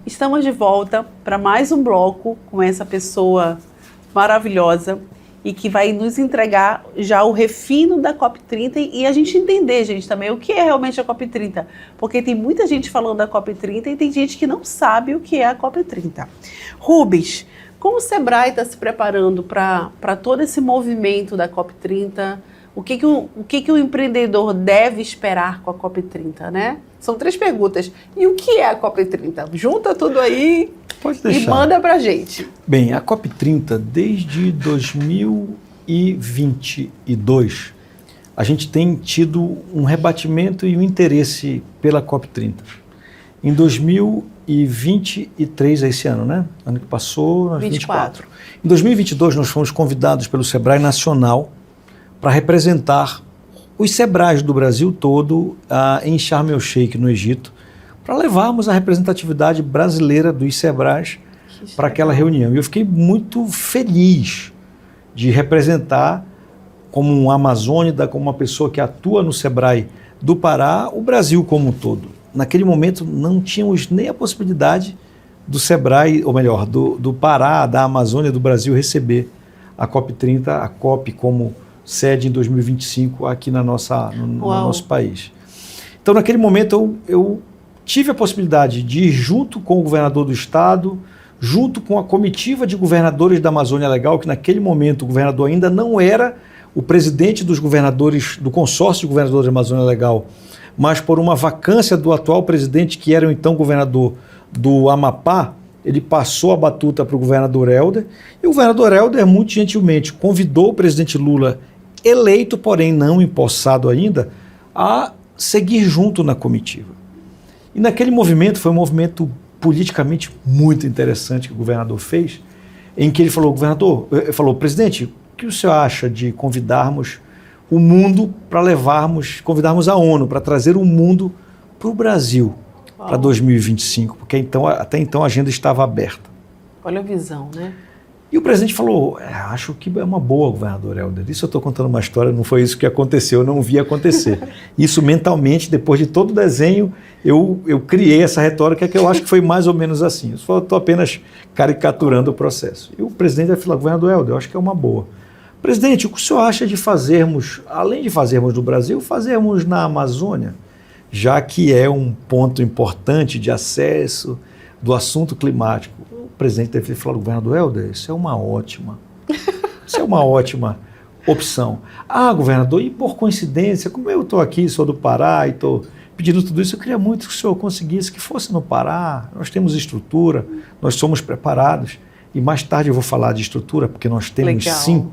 Estamos de volta para mais um bloco com essa pessoa maravilhosa e que vai nos entregar já o refino da COP30 e a gente entender, gente, também o que é realmente a COP30. Porque tem muita gente falando da COP30 e tem gente que não sabe o que é a COP30. Rubens, como o Sebrae está se preparando para todo esse movimento da COP30? O que o empreendedor deve esperar com a COP30, né? São 3 perguntas. E o que é a COP30? Junta tudo aí e manda pra gente. Bem, a COP30, desde 2022, a gente tem tido um rebatimento e um interesse pela COP30. Em 2023, é esse ano, né? Ano que passou, 2024. Em 2022, nós fomos convidados pelo Sebrae Nacional para representar os Sebrais do Brasil todo em Sharm el-Sheikh, no Egito, para levarmos a representatividade brasileira dos Sebrais para aquela reunião. E eu fiquei muito feliz de representar, como um amazônida, como uma pessoa que atua no Sebrae do Pará, o Brasil como um todo. Naquele momento não tínhamos nem a possibilidade do Sebrae, ou melhor, do Pará, da Amazônia, do Brasil receber a COP30, a COP como sede em 2025 aqui no nosso país. Então, naquele momento, eu tive a possibilidade de ir junto com o governador do estado, junto com a comitiva de governadores da Amazônia Legal, que naquele momento o governador ainda não era o presidente dos governadores, do consórcio de governadores da Amazônia Legal, mas por uma vacância do atual presidente, que era o então governador do Amapá, ele passou a batuta para o governador Helder, e o governador Helder, muito gentilmente, convidou o presidente Lula, eleito, porém não empossado ainda, a seguir junto na comitiva. E naquele movimento, foi um movimento politicamente muito interessante que o governador fez, em que ele falou, presidente, o que o senhor acha de convidarmos o mundo para convidarmos a ONU para trazer o mundo para o Brasil, para 2025, porque até então a agenda estava aberta. Olha a visão, né? E o presidente falou, acho que é uma boa, governador Helder. Isso eu estou contando uma história, não foi isso que aconteceu, eu não vi acontecer. Isso mentalmente, depois de todo o desenho, eu criei essa retórica que eu acho que foi mais ou menos assim. Eu estou apenas caricaturando o processo. E o presidente falou, governador Helder, eu acho que é uma boa. Presidente, o que o senhor acha de fazermos, além de fazermos no Brasil, fazermos na Amazônia, já que é um ponto importante de acesso do assunto climático? O presidente deve ter falado, governador Helder, isso é uma ótima opção. Governador, e por coincidência, como eu estou aqui, sou do Pará e estou pedindo tudo isso, eu queria muito que o senhor conseguisse que fosse no Pará, nós temos estrutura, nós somos preparados, e mais tarde eu vou falar de estrutura, porque nós temos sim,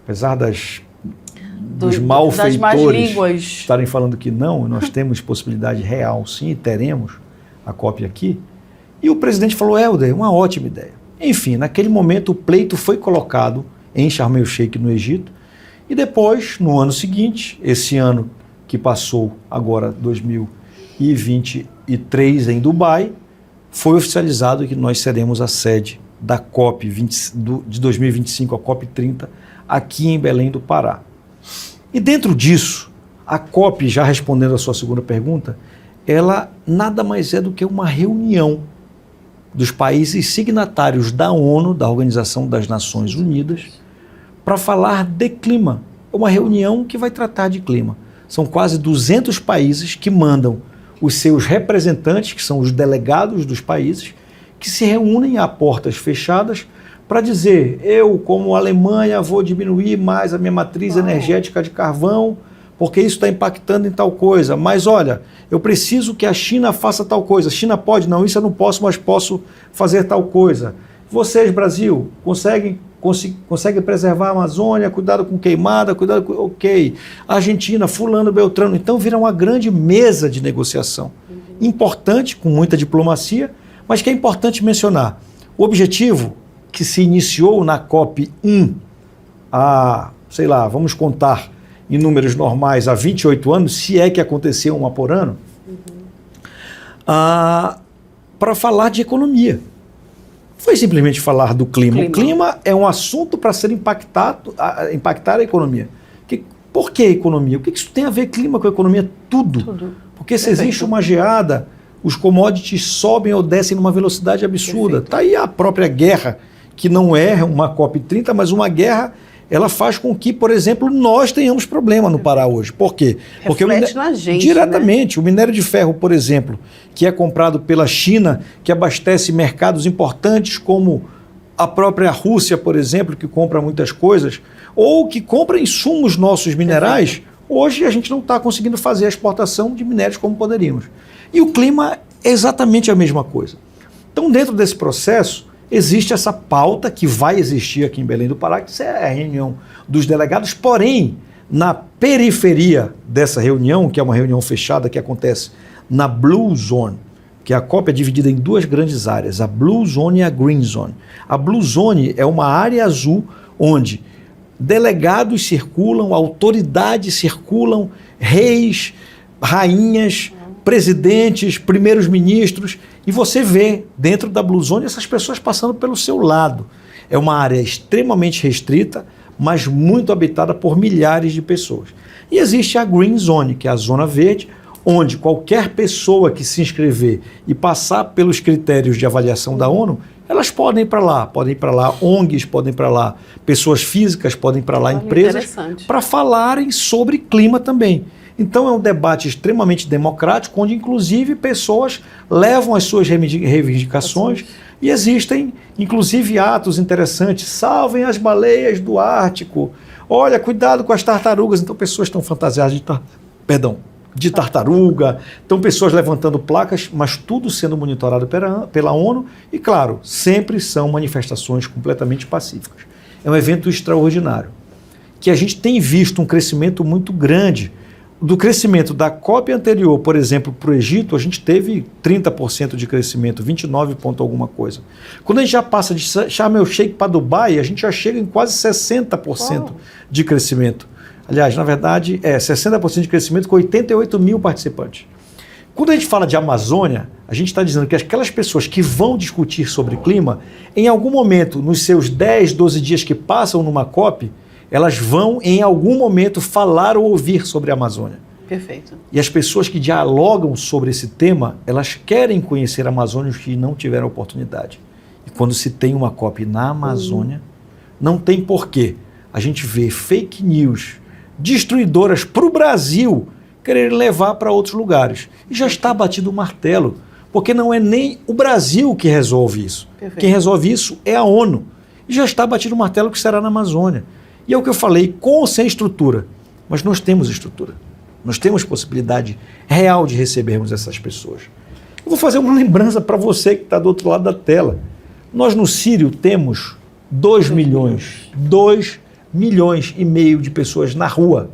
apesar dos malfeitores estarem falando que não, nós temos possibilidade real sim, e teremos a COP aqui. E o presidente falou, Helder, uma ótima ideia. Enfim, naquele momento o pleito foi colocado em Sharm el-Sheikh, no Egito, e depois, no ano seguinte, esse ano que passou agora, 2023, em Dubai, foi oficializado que nós seremos a sede da COP de 2025, a COP30, aqui em Belém do Pará. E dentro disso, a COP, já respondendo a sua segunda pergunta, ela nada mais é do que uma reunião dos países signatários da ONU, da Organização das Nações Unidas, para falar de clima. É uma reunião que vai tratar de clima. São quase 200 países que mandam os seus representantes, que são os delegados dos países, que se reúnem a portas fechadas para dizer, eu, como Alemanha, vou diminuir mais a minha matriz energética de carvão, porque isso está impactando em tal coisa. Mas olha, eu preciso que a China faça tal coisa. A China pode? Não, isso eu não posso, mas posso fazer tal coisa. Vocês, Brasil, conseguem preservar a Amazônia, cuidado com queimada, cuidado com... Ok. Argentina, fulano, beltrano. Então vira uma grande mesa de negociação. Importante, com muita diplomacia, mas que é importante mencionar. O objetivo que se iniciou na COP1 vamos contar em números normais, há 28 anos, se é que aconteceu uma por ano, para falar de economia. Foi simplesmente falar do clima. O clima é um assunto para ser impactar a economia. Por que economia? O que isso tem a ver clima com a economia? Tudo. Porque se existe uma geada, os commodities sobem ou descem numa velocidade absurda. Perfeito. Está aí a própria guerra, que não é uma COP30, mas uma guerra, ela faz com que, por exemplo, nós tenhamos problema no Pará hoje. Por quê? Porque reflete na gente, diretamente, né? O minério de ferro, por exemplo, que é comprado pela China, que abastece mercados importantes como a própria Rússia, por exemplo, que compra muitas coisas, ou que compra insumos nossos minerais, Perfeito. hoje a gente não está conseguindo fazer a exportação de minérios como poderíamos. E o clima é exatamente a mesma coisa. Então, dentro desse processo, existe essa pauta que vai existir aqui em Belém do Pará, que é a reunião dos delegados, porém, na periferia dessa reunião, que é uma reunião fechada que acontece na Blue Zone, que a COP é dividida em duas grandes áreas, a Blue Zone e a Green Zone. A Blue Zone é uma área azul onde delegados circulam, autoridades circulam, reis, rainhas, presidentes, primeiros ministros, e você vê dentro da Blue Zone essas pessoas passando pelo seu lado. É uma área extremamente restrita, mas muito habitada por milhares de pessoas. E existe a Green Zone, que é a zona verde, onde qualquer pessoa que se inscrever e passar pelos critérios de avaliação da ONU, elas podem ir para lá. Podem ir para lá ONGs, podem ir para lá pessoas físicas, podem ir para lá empresas, para falarem sobre clima também. Então é um debate extremamente democrático, onde inclusive pessoas levam as suas reivindicações e existem inclusive atos interessantes. Salvem as baleias do Ártico. Olha, cuidado com as tartarugas. Então pessoas estão fantasiadas de tartaruga, estão pessoas levantando placas, mas tudo sendo monitorado pela ONU e, claro, sempre são manifestações completamente pacíficas. É um evento extraordinário, que a gente tem visto um crescimento muito grande. Do crescimento da COP anterior, por exemplo, para o Egito, a gente teve 30% de crescimento, 29 ponto alguma coisa. Quando a gente já passa de Sharm el-Sheikh para Dubai, a gente já chega em quase 60% de crescimento. Aliás, na verdade, 60% de crescimento com 88 mil participantes. Quando a gente fala de Amazônia, a gente está dizendo que aquelas pessoas que vão discutir sobre clima, em algum momento, nos seus 10, 12 dias que passam numa COP, elas vão, em algum momento, falar ou ouvir sobre a Amazônia. Perfeito. E as pessoas que dialogam sobre esse tema, elas querem conhecer a Amazônia, os que não tiveram oportunidade. E quando se tem uma COP na Amazônia, não tem porquê a gente ver fake news destruidoras para o Brasil querer levar para outros lugares. E já está batido o martelo, porque não é nem o Brasil que resolve isso. Perfeito. Quem resolve isso é a ONU. E já está batido o martelo que será na Amazônia. E é o que eu falei, com ou sem estrutura. Mas nós temos estrutura. Nós temos possibilidade real de recebermos essas pessoas. Eu vou fazer uma lembrança para você que está do outro lado da tela. Nós no Sírio temos 2 milhões e meio de pessoas na rua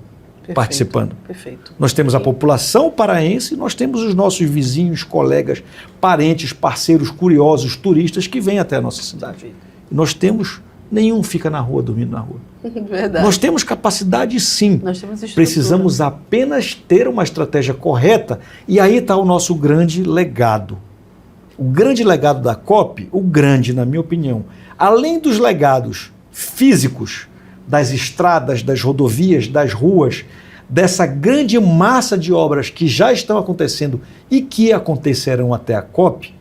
participando. Perfeito. Nós temos a população paraense, nós temos os nossos vizinhos, colegas, parentes, parceiros, curiosos, turistas que vêm até a nossa cidade. E nós temos, nenhum fica na rua, dormindo na rua. Verdade. Nós temos capacidade sim. Nós temos estrutura. Precisamos apenas ter uma estratégia correta e aí está o nosso grande legado. O grande legado da COP, na minha opinião, além dos legados físicos, das estradas, das rodovias, das ruas, dessa grande massa de obras que já estão acontecendo e que acontecerão até a COP,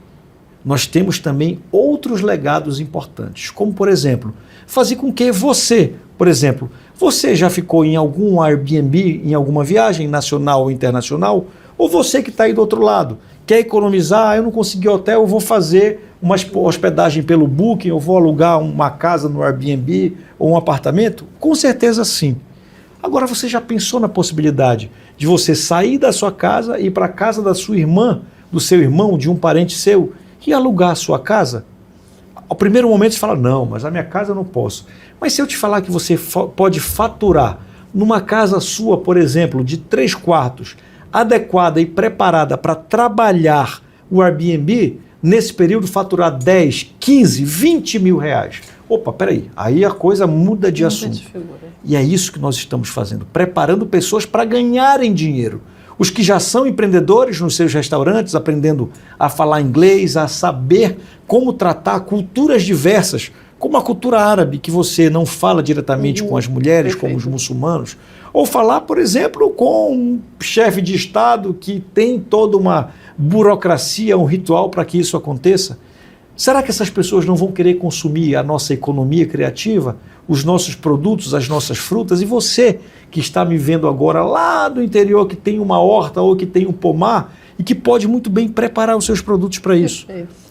nós temos também outros legados importantes, como, por exemplo, fazer com que você, por exemplo, você já ficou em algum Airbnb, em alguma viagem nacional ou internacional, ou você que está aí do outro lado, quer economizar, eu não consegui hotel, eu vou fazer uma hospedagem pelo Booking, eu vou alugar uma casa no Airbnb ou um apartamento? Com certeza sim. Agora você já pensou na possibilidade de você sair da sua casa e ir para a casa da sua irmã, do seu irmão, de um parente seu, e alugar a sua casa? Ao primeiro momento você fala, não, mas a minha casa eu não posso. Mas se eu te falar que você pode faturar numa casa sua, por exemplo, de 3 quartos, adequada e preparada para trabalhar o Airbnb, nesse período faturar 10, 15, 20 mil reais. Opa, peraí, aí a coisa muda de assunto. E é isso que nós estamos fazendo, preparando pessoas para ganharem dinheiro. Os que já são empreendedores nos seus restaurantes, aprendendo a falar inglês, a saber como tratar culturas diversas, como a cultura árabe, que você não fala diretamente com as mulheres, como os muçulmanos, Ou falar, por exemplo, com um chefe de Estado que tem toda uma burocracia, um ritual para que isso aconteça. Será que essas pessoas não vão querer consumir a nossa economia criativa, os nossos produtos, as nossas frutas? E você que está me vendo agora lá do interior, que tem uma horta ou que tem um pomar e que pode muito bem preparar os seus produtos para isso.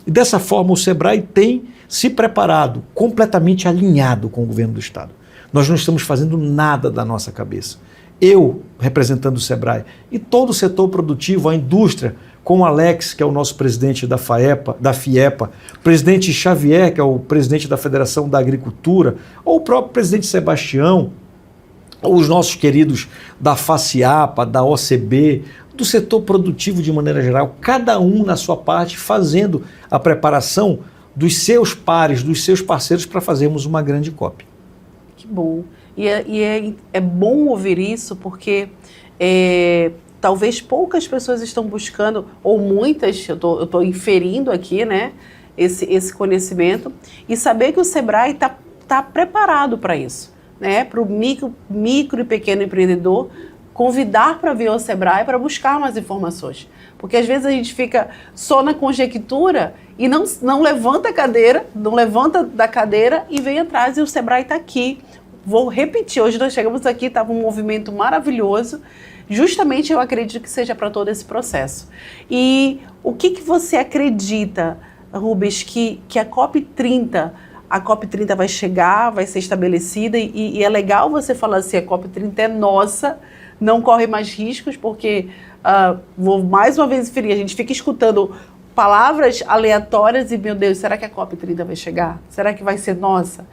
E dessa forma o Sebrae tem se preparado, completamente alinhado com o governo do Estado. Nós não estamos fazendo nada da nossa cabeça. Eu, representando o Sebrae, e todo o setor produtivo, a indústria, com o Alex, que é o nosso presidente da FIEPA, presidente Xavier, que é o presidente da Federação da Agricultura, ou o próprio presidente Sebastião, ou os nossos queridos da FACIAPA, da OCB, do setor produtivo de maneira geral, cada um na sua parte fazendo a preparação dos seus pares, dos seus parceiros para fazermos uma grande COP. Que bom. É bom ouvir isso porque talvez poucas pessoas estão buscando, ou muitas, eu estou inferindo aqui, né, esse conhecimento, e saber que o Sebrae está preparado para isso, né, para o micro e pequeno empreendedor convidar para vir ao Sebrae para buscar mais informações. Porque às vezes a gente fica só na conjectura e não levanta a cadeira, não levanta da cadeira e vem atrás, e o Sebrae está aqui. Vou repetir, hoje nós chegamos aqui, estava um movimento maravilhoso, justamente eu acredito que seja para todo esse processo. E o que você acredita, Rubens, que a COP30 vai chegar, vai ser estabelecida, e é legal você falar assim, a COP30 é nossa, não corre mais riscos, porque, vou mais uma vez referir, a gente fica escutando palavras aleatórias e, meu Deus, será que a COP30 vai chegar? Será que vai ser nossa?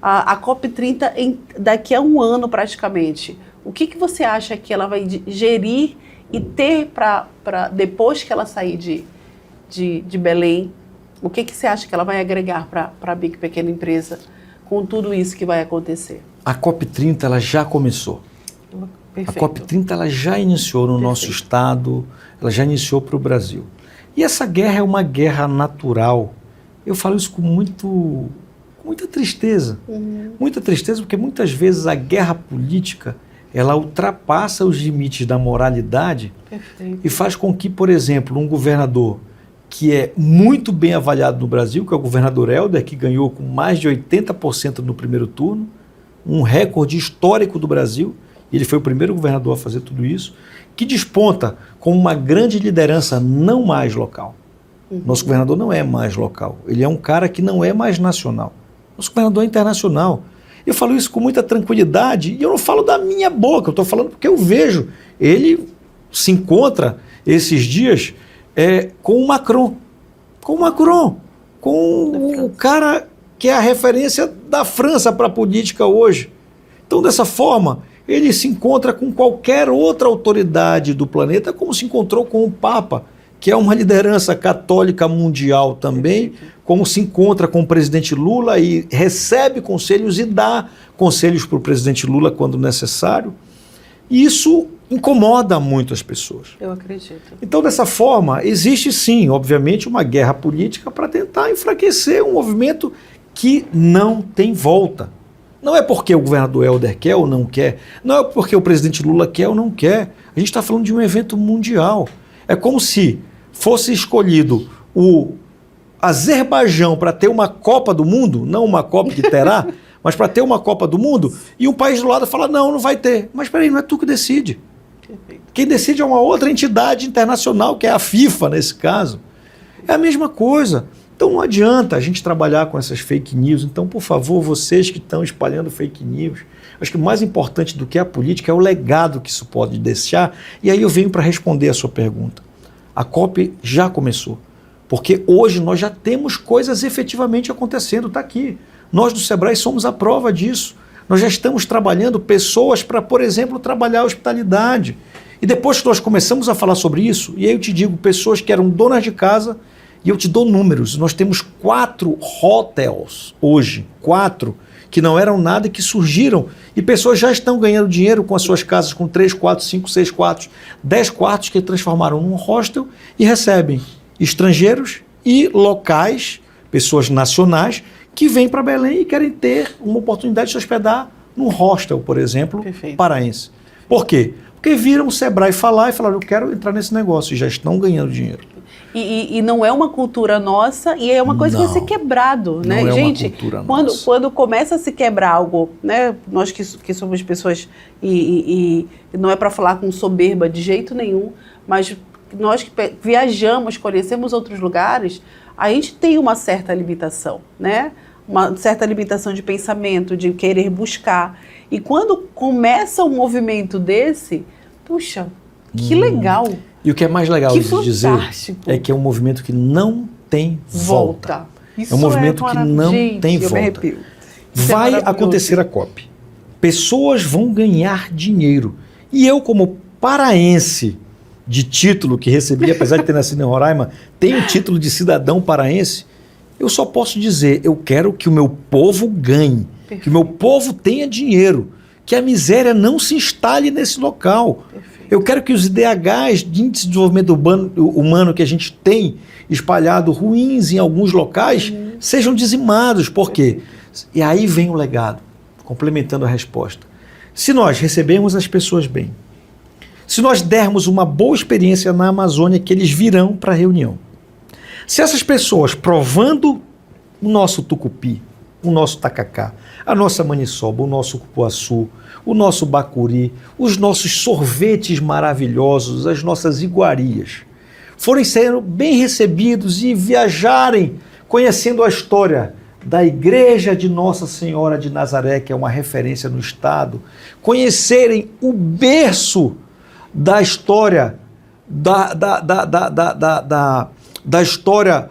A COP30 daqui a um ano praticamente, o que você acha que ela vai gerir e ter para depois que ela sair de Belém, o que você acha que ela vai agregar para a pequena empresa com tudo isso que vai acontecer? A COP30 ela já começou. Perfeito. A COP30 ela já iniciou no nosso estado, ela já iniciou para o Brasil. E essa guerra é uma guerra natural. Eu falo isso com muita tristeza. Muita tristeza, porque muitas vezes a guerra política ela ultrapassa os limites da moralidade. Perfeito. E faz com que, por exemplo, um governador que é muito bem avaliado no Brasil, que é o governador Helder, que ganhou com mais de 80% no primeiro turno, um recorde histórico do Brasil, ele foi o primeiro governador a fazer tudo isso, que desponta como uma grande liderança não mais local. Nosso governador não é mais local, ele é um cara que não é mais nacional. Nosso governador é internacional. Eu falo isso com muita tranquilidade e eu não falo da minha boca, eu estou falando porque eu vejo. Ele se encontra esses dias com o Macron, com o cara que é a referência da França para a política hoje. Então, dessa forma, ele se encontra com qualquer outra autoridade do planeta, como se encontrou com o Papa, que é uma liderança católica mundial também, como se encontra com o presidente Lula e recebe conselhos e dá conselhos para o presidente Lula quando necessário. E isso incomoda muito as pessoas. Eu acredito. Então, dessa forma, existe sim, obviamente, uma guerra política para tentar enfraquecer um movimento que não tem volta. Não é porque o governador Helder quer ou não quer, não é porque o presidente Lula quer ou não quer. A gente está falando de um evento mundial. É como se fosse escolhido o Azerbaijão para ter uma Copa do Mundo, não uma Copa que terá, mas para ter uma Copa do Mundo, e um país do lado fala, não vai ter. Mas peraí, não é tu que decide. Perfeito. Quem decide é uma outra entidade internacional, que é a FIFA nesse caso. É a mesma coisa. Então não adianta a gente trabalhar com essas fake news. Então, por favor, vocês que estão espalhando fake news, acho que o mais importante do que a política é o legado que isso pode deixar. E aí eu venho para responder a sua pergunta. A COP já começou, porque hoje nós já temos coisas efetivamente acontecendo, está aqui. Nós do Sebrae somos a prova disso. Nós já estamos trabalhando pessoas para, por exemplo, trabalhar a hospitalidade. E depois que nós começamos a falar sobre isso, e aí eu te digo, pessoas que eram donas de casa, e eu te dou números, nós temos 4 hotels hoje, 4, que não eram nada e que surgiram, e pessoas já estão ganhando dinheiro com as suas casas com 3, 4, 5, 6 quartos, 10 quartos que transformaram num hostel e recebem estrangeiros e locais, pessoas nacionais, que vêm para Belém e querem ter uma oportunidade de se hospedar num hostel, por exemplo, Perfeito. paraense. Por quê? Porque viram o Sebrae falar e falaram, eu quero entrar nesse negócio, e já estão ganhando dinheiro. E não é uma cultura nossa, e é uma coisa que vai ser quebrado, né? Não é Gente, uma cultura nossa. Quando começa a se quebrar algo, né? Nós que somos pessoas, e não é para falar com soberba de jeito nenhum, mas nós que viajamos, conhecemos outros lugares, a gente tem uma certa limitação, né? Uma certa limitação de pensamento, de querer buscar. E quando começa um movimento desse, puxa, que legal! E o que é mais legal Que de dizer é que é um movimento que não tem volta. Isso é um movimento que não tem eu volta. Me arrepio. Vai acontecer a COP. Pessoas vão ganhar dinheiro. E eu, como paraense de título que recebi, apesar de ter nascido em Roraima, tenho o título de cidadão paraense, eu só posso dizer, eu quero que o meu povo ganhe, que o meu povo tenha dinheiro, que a miséria não se instale nesse local. Eu quero que os IDHs de índice de desenvolvimento humano que a gente tem espalhado ruins em alguns locais sejam dizimados. Por quê? E aí vem o legado, complementando a resposta. Se nós recebemos as pessoas bem, se nós dermos uma boa experiência na Amazônia, que eles virão para a reunião. Se essas pessoas, provando o nosso tucupi, o nosso tacacá, a nossa maniçoba, o nosso cupuaçu, o nosso bacuri, os nossos sorvetes maravilhosos, as nossas iguarias, forem sendo bem recebidos e viajarem conhecendo a história da Igreja de Nossa Senhora de Nazaré, que é uma referência no estado, conhecerem o berço da história da história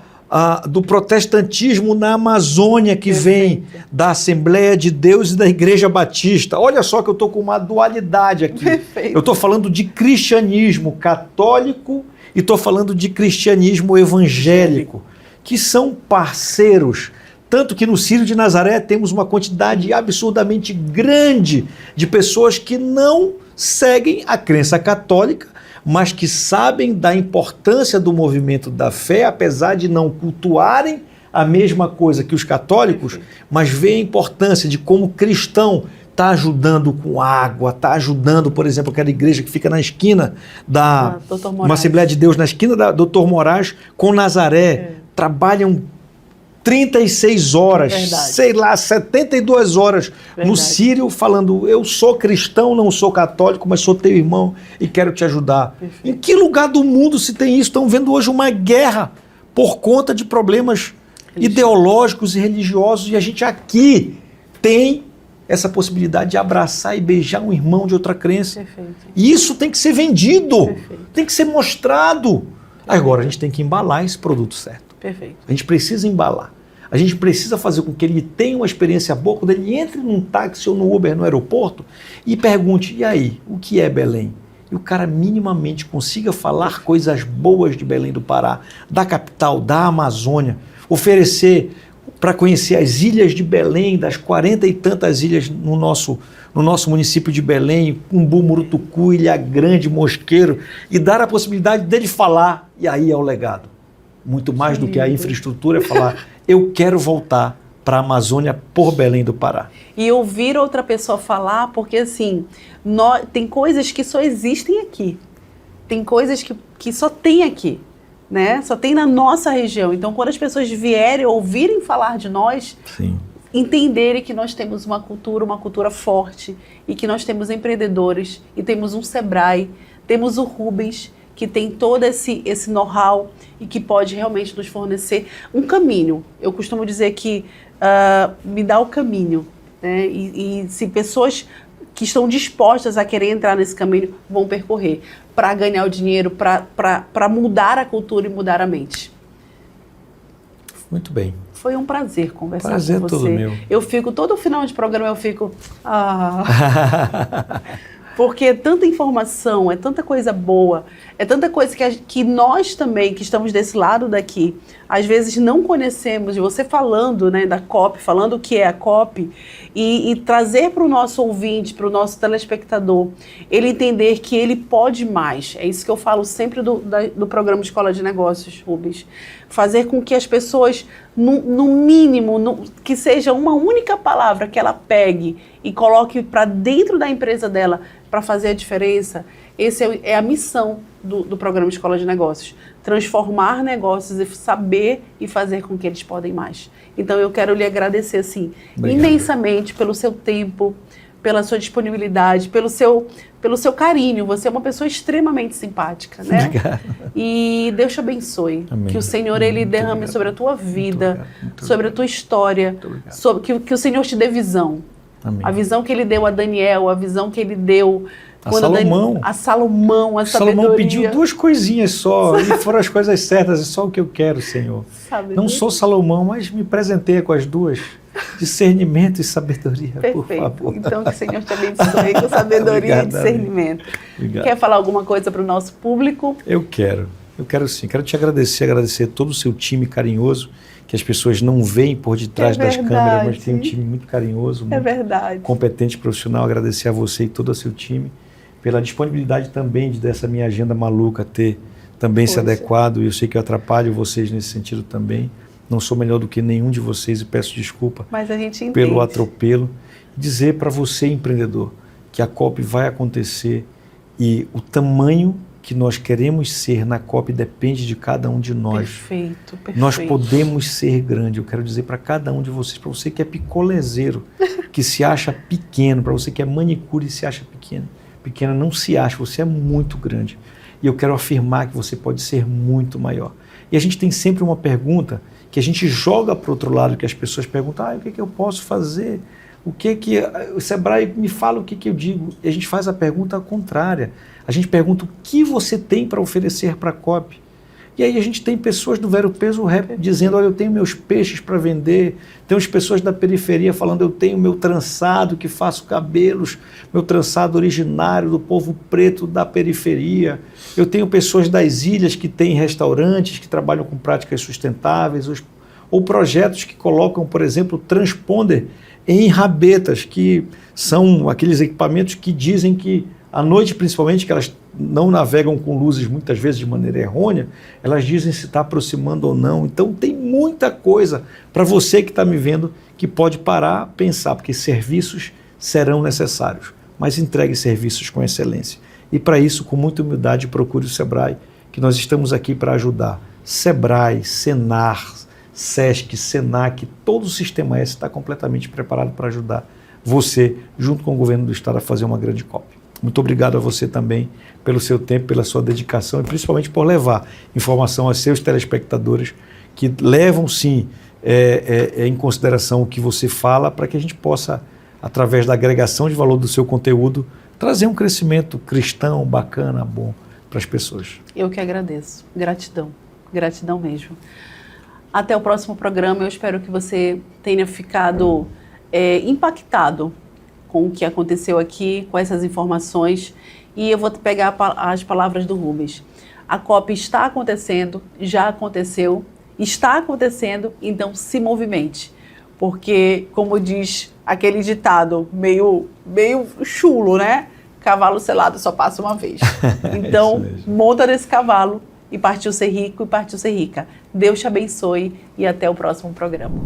do protestantismo na Amazônia, que vem da Assembleia de Deus e da Igreja Batista. Olha só que eu estou com uma dualidade aqui. Eu estou falando de cristianismo católico e estou falando de cristianismo evangélico, que são parceiros. Tanto que no Círio de Nazaré temos uma quantidade absurdamente grande de pessoas que não seguem a crença católica, mas que sabem da importância do movimento da fé, apesar de não cultuarem a mesma coisa que os católicos, mas veem a importância de como cristão está ajudando com água, está ajudando, por exemplo, aquela igreja que fica na esquina uma Assembleia de Deus, na esquina da Dr. Moraes com Nazaré, trabalham 36 horas, sei lá, 72 horas no Círio falando, eu sou cristão, não sou católico, mas sou teu irmão e quero te ajudar. Em que lugar do mundo se tem isso? Estão vendo hoje uma guerra por conta de problemas ideológicos e religiosos, e a gente aqui tem essa possibilidade de abraçar e beijar um irmão de outra crença. E isso tem que ser vendido, tem que ser mostrado. Agora a gente tem que embalar esse produto certo. A gente precisa embalar. A gente precisa fazer com que ele tenha uma experiência boa quando ele entre num táxi ou no Uber no aeroporto e pergunte, e aí, o que é Belém? E o cara minimamente consiga falar coisas boas de Belém do Pará, da capital, da Amazônia, oferecer para conhecer as ilhas de Belém, das 40 e tantas ilhas no nosso município de Belém, Umbu, Murutucu, Ilha Grande, Mosqueiro, e dar a possibilidade dele falar, e aí é o legado. Muito mais do que a infraestrutura é falar, eu quero voltar para a Amazônia por Belém do Pará. E ouvir outra pessoa falar, porque assim, tem coisas que só existem aqui. Tem coisas que só tem aqui, né? Só tem na nossa região. Então, quando as pessoas vierem, ouvirem falar de nós, entenderem que nós temos uma cultura forte, e que nós temos empreendedores, e temos um Sebrae, temos o Rubens, que tem todo esse know-how e que pode realmente nos fornecer um caminho. Eu costumo dizer que me dá o caminho, né? E se pessoas que estão dispostas a querer entrar nesse caminho vão percorrer para ganhar o dinheiro, para mudar a cultura e mudar a mente. Muito bem. Foi um prazer conversar com você. Prazer todo meu. Eu fico, todo final de programa eu fico... Porque é tanta informação, é tanta coisa boa, é tanta coisa que nós também, que estamos desse lado daqui, às vezes não conhecemos. E você falando, né, da COP, falando o que é a COP, e trazer para o nosso ouvinte, para o nosso telespectador, ele entender que ele pode mais. É isso que eu falo sempre do programa Escola de Negócios, Rubens. Fazer com que as pessoas, no mínimo, que seja uma única palavra que ela pegue e coloque para dentro da empresa dela para fazer a diferença. Essa é a missão do programa Escola de Negócios. Transformar negócios e saber e fazer com que eles podem mais. Então eu quero lhe agradecer assim, imensamente pelo seu tempo, pela sua disponibilidade, pelo seu carinho. Você é uma pessoa extremamente simpática, né? Obrigado. E Deus te abençoe. Amém. Que o Senhor ele derrame sobre a tua vida, sobre a tua história, que o Senhor te dê visão. Amém. A visão que ele deu a Daniel, a visão que ele deu a Salomão. A Salomão, a sabedoria. Salomão pediu 2 coisinhas só, e foram as coisas certas, é só o que eu quero, Senhor. Sabedoria. Não sou Salomão, mas me presenteia com as 2. Discernimento e sabedoria, perfeito. Por favor. Então, que o Senhor te abençoe com sabedoria Obrigado, e discernimento. Quer falar alguma coisa para o nosso público? Eu quero sim. Quero te agradecer todo o seu time carinhoso, que as pessoas não veem por detrás das câmeras, mas tem um time muito carinhoso, muito competente, profissional. Agradecer a você e todo o seu time pela disponibilidade também dessa minha agenda maluca ter também se adequado. Eu sei que eu atrapalho vocês nesse sentido também. Não sou melhor do que nenhum de vocês e peço desculpa pelo atropelo. Dizer para você, empreendedor, que a COP vai acontecer e o tamanho que nós queremos ser na COP depende de cada um de nós. Perfeito. Nós podemos ser grande. Eu quero dizer para cada um de vocês, para você que é picolezeiro, que se acha pequeno, para você que é manicure e se acha pequena, não se acha, você é muito grande. E eu quero afirmar que você pode ser muito maior. E a gente tem sempre uma pergunta que a gente joga para o outro lado, que as pessoas perguntam, o que eu posso fazer? O Sebrae me fala o que eu digo. E a gente faz a pergunta contrária. A gente pergunta o que você tem para oferecer para a COP. E aí a gente tem pessoas do Vero Peso Rap dizendo, olha, eu tenho meus peixes para vender. Temos pessoas da periferia falando, eu tenho meu trançado que faço cabelos, meu trançado originário do povo preto da periferia. Eu tenho pessoas das ilhas que têm restaurantes, que trabalham com práticas sustentáveis, ou projetos que colocam, por exemplo, transponder em rabetas, que são aqueles equipamentos que dizem que à noite, principalmente, que elas não navegam com luzes muitas vezes de maneira errônea, elas dizem se está aproximando ou não. Então tem muita coisa para você que está me vendo que pode parar, pensar, porque serviços serão necessários, mas entregue serviços com excelência. E para isso, com muita humildade, procure o Sebrae, que nós estamos aqui para ajudar. Sebrae, Senar, Sesc, Senac, todo o Sistema S está completamente preparado para ajudar você, junto com o governo do Estado, a fazer uma grande COP. Muito obrigado a você também pelo seu tempo, pela sua dedicação e principalmente por levar informação aos seus telespectadores que levam sim em consideração o que você fala para que a gente possa, através da agregação de valor do seu conteúdo, trazer um crescimento cristão, bacana, bom para as pessoas. Eu que agradeço. Gratidão. Gratidão mesmo. Até o próximo programa. Eu espero que você tenha ficado impactado com o que aconteceu aqui, com essas informações. E eu vou pegar as palavras do Rubens. A COP está acontecendo, já aconteceu, está acontecendo, então se movimente. Porque, como diz aquele ditado meio chulo, né? Cavalo selado só passa uma vez. Então, monta nesse cavalo e partiu ser rico e partiu ser rica. Deus te abençoe e até o próximo programa.